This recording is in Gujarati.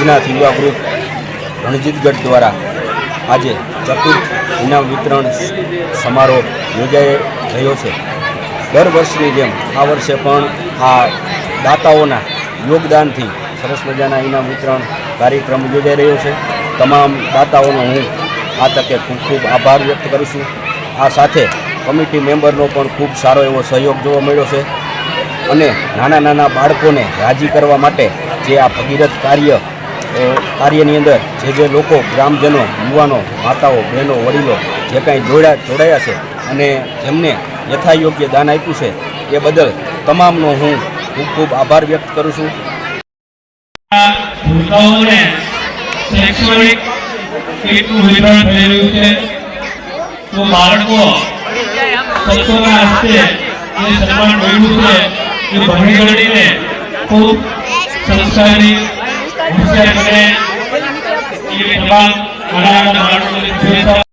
ભોલેનાથ યુવા ગ્રુપ રણજીતગઢ દ્વારા આજે ચતુર્થ ઇનામ વિતરણ સમારોહ યોજાઈ રહ્યો છે। દર વર્ષની જેમ આ વર્ષે પણ આ દાતાઓના યોગદાનથી સરસ મજાના ઇનામ વિતરણ કાર્યક્રમ યોજાઈ રહ્યો છે। તમામ દાતાઓનો હું આ તકે ખૂબ ખૂબ આભાર વ્યક્ત કરું છું। આ સાથે કમિટી મેમ્બરનો પણ ખૂબ સારો એવો સહયોગ જોવા મળ્યો છે અને નાના નાના બાળકોને રાજી કરવા માટે જે આ ભગીરથ કાર્યની અંદર જે લોકો ગ્રામજનો, યુવાનો, માતાઓ, બહેનો, વડીલો જે કાંઈ જોડાયા છે અને જેમને યથાયોગ્ય દાન આપ્યું છે એ બદલ તમામનો હું ખૂબ ખૂબ આભાર વ્યક્ત કરું છું। શૈક્ષણિક કીટનું વિતરણ થઈ રહ્યું છે તો બાળકો સંતોના હસ્તે જે સન્માન મળ્યું છે એ ભણી ગણીને ખૂબ સંસ્કારી હોશિયાર બને એ તમામ નાના નાના બાળકોને